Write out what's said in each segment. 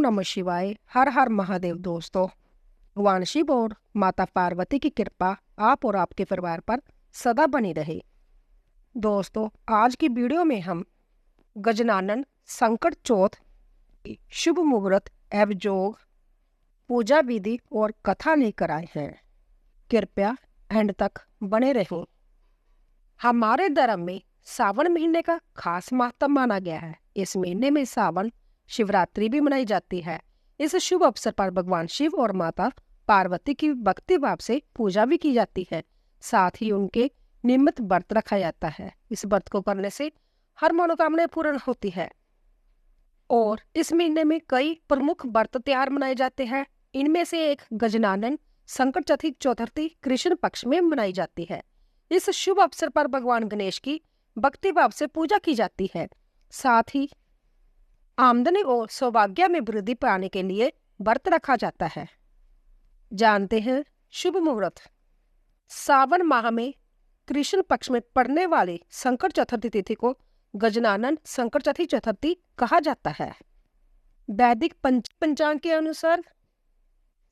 नमः शिवाय। हर हर महादेव। दोस्तों, भगवान शिव और माता पार्वती की कृपा आप और आपके परिवार पर सदा बनी रहे। दोस्तों, आज की वीडियो में हम गजनानन संकट चौथ की शुभ मुहूर्त एवं योग, पूजा विधि और कथा लेकर आए हैं। कृपया एंड तक बने रहें। हमारे धर्म में सावन महीने का खास महत्व माना गया है। इस महीने में सावन शिवरात्रि भी मनाई जाती है। इस शुभ अवसर पर भगवान शिव और माता पार्वती की भक्ति भाव से पूजा भी की जाती है। साथ ही उनके नियमित व्रत रखा जाता है। इस व्रत को करने से हर मनोकामना पूर्ण होती है। और इस महीने में कई प्रमुख व्रत त्योहार मनाए जाते हैं। इनमें से एक गजनानन संकट चतुर्थी कृष्ण पक्ष में मनाई जाती है। इस शुभ अवसर पर भगवान गणेश की भक्ति भाव से पूजा की जाती है। साथ ही आमदनी और सौभाग्य में वृद्धि पाने के लिए व्रत रखा जाता है। जानते हैं शुभ मुहूर्त। सावन माह में कृष्ण पक्ष में पड़ने वाली संकट चतुर्थी तिथि को गजनानन संकट चतुर्थी कहा जाता है। वैदिक पंचांग के अनुसार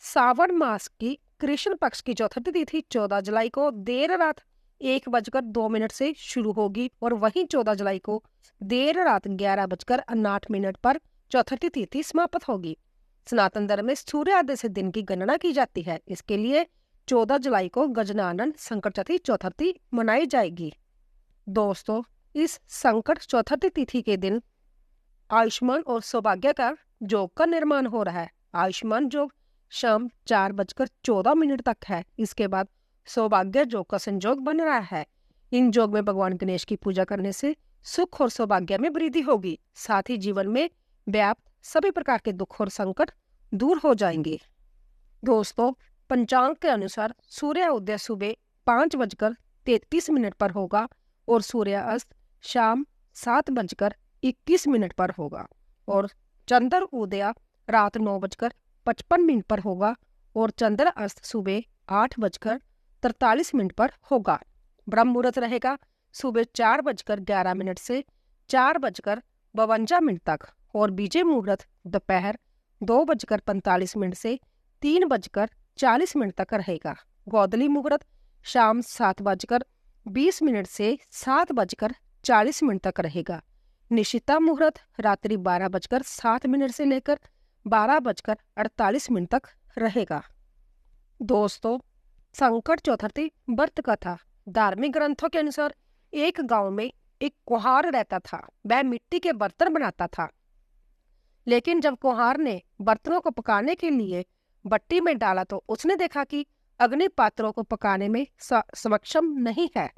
सावन मास की कृष्ण पक्ष की चतुर्थी तिथि 14 जुलाई को देर रात 1:02 से शुरू होगी और वहीं 14 जुलाई को देर रात 11:08 पर चतुर्थी तिथि समाप्त होगी। सनातन धर्म में सूर्योदय से दिन की गणना की जाती है। इसके लिए 14 जुलाई को गजनानन संकट चतुर्थी मनाई जाएगी। दोस्तों, इस संकट चतुर्थी तिथि के दिन आयुष्मान और सौभाग्य का योग का निर्माण हो रहा है। आयुष्मान योग शाम 4:14 तक है। इसके बाद सौभाग्य योग का संयोग बन रहा है। इन योग में भगवान गणेश की पूजा करने से सुख और सौभाग्य में वृद्धि होगी। साथ ही जीवन में व्याप्त सभी प्रकार के दुख और संकट दूर हो जाएंगे। दोस्तों, पंचांग के अनुसार सूर्य उदय सुबह 5:33 पर होगा और सूर्य अस्त शाम 7:21 पर होगा और चंद्र उदय रात 9:55 पर होगा और चंद्र अस्त सुबह 8:43 पर होगा। ब्रह्म मुहूर्त रहेगा सुबह 4:11 से 4:52 तक और बीजे मुहूर्त दोपहर 2:45 से 3:40 तक रहेगा। गोधली मुहूर्त शाम 7:20 से 7:40 तक रहेगा। निशिता मुहूर्त रात्रि 12:07 से लेकर 12:48 तक रहेगा। दोस्तों, संकट चतुर्थी व्रत कथा। धार्मिक ग्रंथों के अनुसार एक गांव में एक कुम्हार रहता था। वह मिट्टी के बर्तन बनाता था, लेकिन जब कुम्हार ने बर्तनों को पकाने के लिए भट्टी में डाला तो उसने देखा कि अग्नि पात्रों को पकाने में सक्षम नहीं है।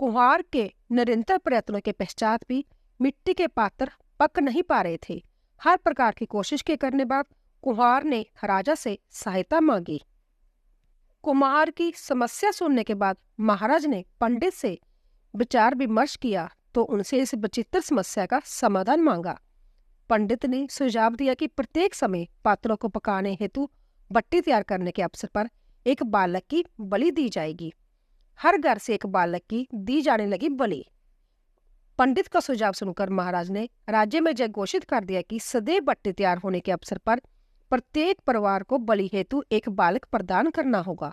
कुम्हार के निरंतर प्रयत्नों के पश्चात भी मिट्टी के पात्र पक नहीं पा रहे थे। हर प्रकार की कोशिश के करने बाद कुम्हार ने राजा से सहायता मांगी। कुम्हार की समस्या सुनने के बाद महाराज ने पंडित से विचार विमर्श किया तो उनसे इस विचित्र समस्या का समाधान मांगा। पंडित ने सुझाव दिया कि प्रत्येक समय पात्रों को पकाने हेतु भट्टी तैयार करने के अवसर पर एक बालक की बलि दी जाएगी। हर घर से एक बालक की दी जाने लगी बलि। पंडित का सुझाव सुनकर महाराज ने राज्य में यह घोषित कर दिया कि सदैव भट्टी तैयार होने के अवसर पर प्रत्येक परिवार को बलि हेतु एक बालक प्रदान करना होगा।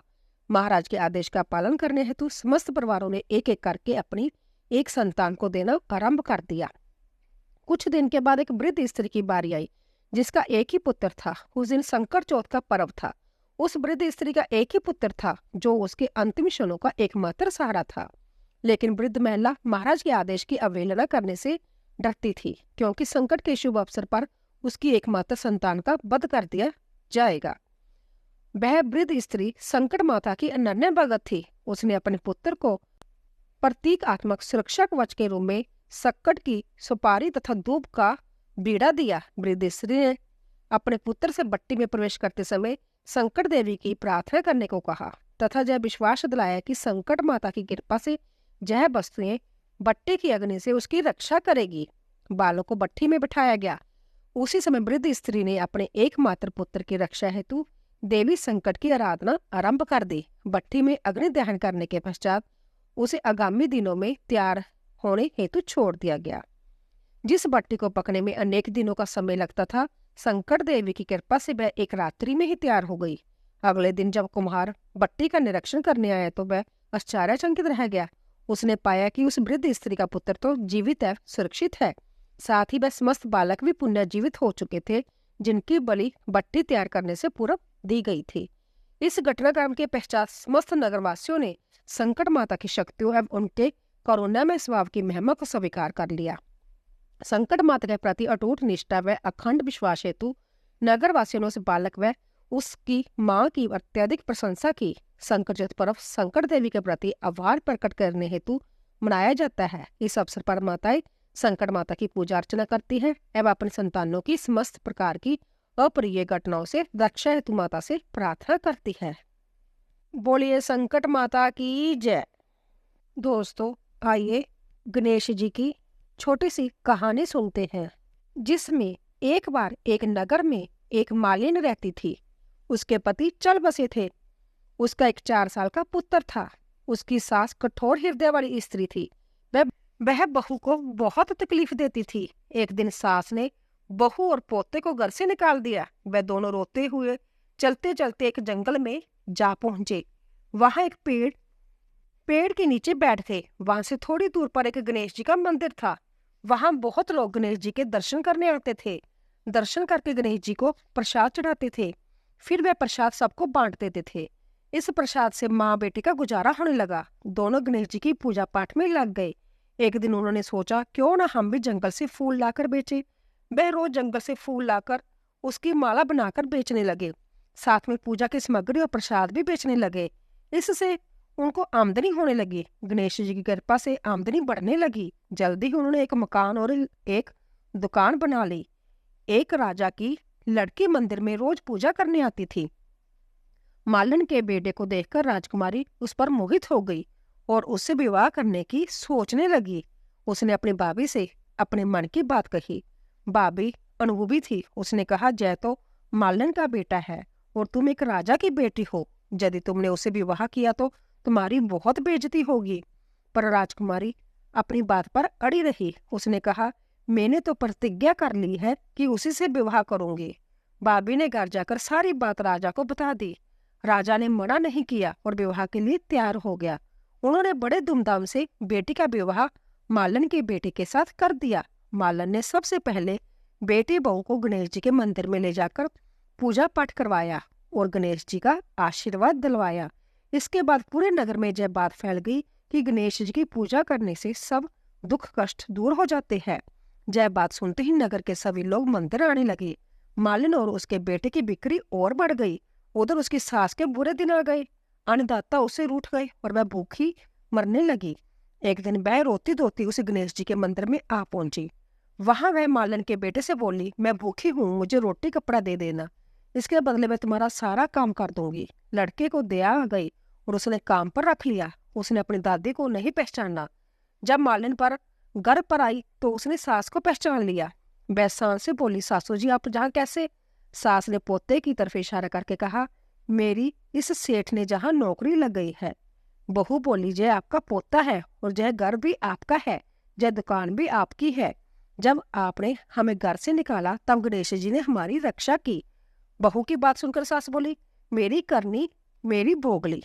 महाराज के आदेश का पालन करने हेतु समस्त परिवारों ने एक एक करके अपनी एक संतान को देना आरंभ कर दिया। कुछ दिन के बाद एक वृद्ध स्त्री की बारी आई, जिसका एक ही पुत्र था। उस दिन संकट चौथ का पर्व था। उस वृद्ध स्त्री का एक ही पुत्र था जो उसके अंतिम क्षणों का एकमात्र सहारा था। लेकिन वृद्ध महिला महाराज के आदेश की अवहेलना करने से डरती थी, क्योंकि संकट के शुभ अवसर पर उसकी एकमात्र संतान का वध कर दिया जाएगा। वह वृद्ध स्त्री संकट माता की अनन्य भगत थी। उसने अपने पुत्र को प्रतीकात्मक सुरक्षा कवच के रूप में संकट की सुपारी तथा धूप का बीड़ा दिया। वृद्ध स्त्री ने अपने पुत्र से भट्टी में प्रवेश करते समय संकट देवी की प्रार्थना करने को कहा तथा यह विश्वास दिलाया कि संकट माता की कृपा से यह वस्तुएं भट्टी की अग्नि से उसकी रक्षा करेगी। बालों को भट्टी में बिठाया गया। उसी समय वृद्ध स्त्री ने अपने एकमात्र पुत्र की रक्षा हेतु देवी संकट की आराधना आरंभ कर दी। भट्टी में अग्नि दहन करने के पश्चात उसे आगामी दिनों में तैयार होने हेतु छोड़ दिया गया। जिस भट्टी को पकने में अनेक दिनों का समय लगता था, संकट देवी की कृपा से वह एक रात्रि में ही तैयार हो गई। अगले दिन जब कुम्हार भट्टी का निरीक्षण करने आया तो वह आश्चर्यचकित रह गया। उसने पाया कि उस वृद्ध स्त्री का पुत्र तो जीवित है, सुरक्षित है। साथ ही वह समस्त बालक भी पुनर्जीवित हो चुके थे, जिनकी बलि भट्टी तैयार करने से पूर्व दी गई थी। इस घटनाक्रम के पश्चात समस्त नगरवासियों ने संकट माता की शक्तियों एवं उनके करुणामय स्वभाव की महिमा को स्वीकार कर लिया। संकट माता के प्रति अटूट निष्ठा व अखंड विश्वास हेतु नगरवासियों ने उस बालक व उसकी मां की अत्यधिक प्रशंसा की। संकट पर्व संकट देवी के प्रति आभार प्रकट करने हेतु मनाया जाता है। इस अवसर पर माताएं संकट माता की पूजा अर्चना करती हैं एवं अपने संतानों की समस्त प्रकार की अप्रिय घटनाओं से रक्षा हेतु माता से प्रार्थना करती है। बोलिए संकट माता की जय। दोस्तों, आइए गणेश जी की छोटी सी कहानी सुनते हैं, जिसमें एक बार एक नगर में एक मालिन रहती थी। उसके पति चल बसे थे। उसका एक 4 साल का पुत्र था। उसकी सास कठोर हृदय वाली स्त्री थी। वह बहू को बहुत तकलीफ देती थी। एक दिन सास ने बहू और पोते को घर से निकाल दिया। वह दोनों रोते हुए चलते चलते एक जंगल में जा पहुंचे। वहां एक पेड़ के नीचे बैठ थे। वहां से थोड़ी दूर पर एक गणेश जी का मंदिर था। वहां बहुत लोग गणेश जी के दर्शन करने आते थे। दर्शन करके गणेश जी को प्रसाद चढ़ाते थे। फिर वह प्रसाद सबको बांट देते थे। इस प्रसाद से माँ बेटे का गुजारा होने लगा। दोनों गणेश जी की पूजा पाठ में लग गए। एक दिन उन्होंने सोचा, क्यों ना हम भी जंगल से फूल लाकर बेचे। वह रोज जंगल से फूल लाकर उसकी माला बनाकर बेचने लगे। साथ में पूजा की सामग्री और प्रसाद भी बेचने लगे। इससे उनको आमदनी होने लगी। गणेश जी की कृपा से आमदनी बढ़ने लगी। जल्दी ही उन्होंने एक मकान और एक दुकान बना ली। एक राजा की लड़की मंदिर में रोज पूजा करने आती थी। मालन के बेटे को देखकर राजकुमारी उस पर मोहित हो गई और उससे विवाह करने की सोचने लगी। उसने अपनी भाभी से अपने मन की बात कही। भाभी अनुभवी थी। उसने कहा, जय तो मालन का बेटा है और तुम एक राजा की बेटी हो। यदि तुमने उसे विवाह किया तो तुम्हारी बहुत बेइज्जती होगी। पर राजकुमारी अपनी बात पर अड़ी रही। उसने कहा, मैंने तो प्रतिज्ञा कर ली है कि उसी से विवाह करूंगी। भाभी ने घर जाकर सारी बात राजा को बता दी। राजा ने मना नहीं किया और विवाह के लिए तैयार हो गया। उन्होंने बड़े धूमधाम से बेटी का विवाह मालन के बेटे के साथ कर दिया। मालन ने सबसे पहले बेटी बहू को गणेश जी के मंदिर में ले जाकर पूजा पाठ करवाया और गणेश जी का आशीर्वाद दिलवाया। इसके बाद पूरे नगर में जय बात फैल गई कि गणेश जी की पूजा करने से सब दुख कष्ट दूर हो जाते हैं। जय बात सुनते ही नगर के सभी लोग मंदिर आने लगे। मालिन और उसके बेटे की बिक्री और बढ़ गई। उधर उसकी सास के बुरे दिन आ गए। अन्नदाता उससे रूठ गए और वह भूखी मरने लगी। एक दिन वह रोती धोती उस गणेश जी के मंदिर में आ पहुंची। वहां वह मालन के बेटे से बोली, मैं भूखी हूँ, मुझे रोटी कपड़ा दे देना, इसके बदले में तुम्हारा सारा काम कर दूंगी। लड़के को दया आ गई और उसने काम पर रख लिया। उसने अपनी दादी को नहीं पहचाना। जब मालिन पर घर पर आई तो उसने सास को पहचान लिया। वह सास से बोली, सासू जी आप जहाँ कैसे? सास ने पोते की तरफ इशारा करके कहा, मेरी इस सेठ ने जहाँ नौकरी लग गई है। बहू बोली, जय आपका पोता है और जय घर भी आपका है, जय दुकान भी आपकी है। जब आपने हमें घर से निकाला तब गणेश जी ने हमारी रक्षा की। बहू की बात सुनकर सास बोली, मेरी करनी मेरी भोगली।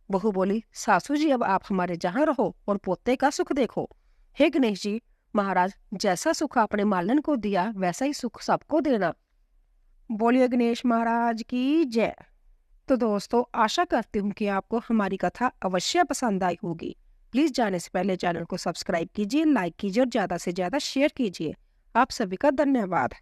बहू बोली, सासू जी अब आप हमारे जहाँ रहो और पोते का सुख देखो। हे गणेश जी महाराज, जैसा सुख आपने मालन को दिया वैसा ही सुख सबको देना। बोलिए गणेश महाराज की जय। तो दोस्तों, आशा करती हूँ कि आपको हमारी कथा अवश्य पसंद आई होगी। प्लीज जाने से पहले चैनल को सब्सक्राइब कीजिए, लाइक कीजिए और ज्यादा से ज्यादा शेयर कीजिए। आप सभी का धन्यवाद।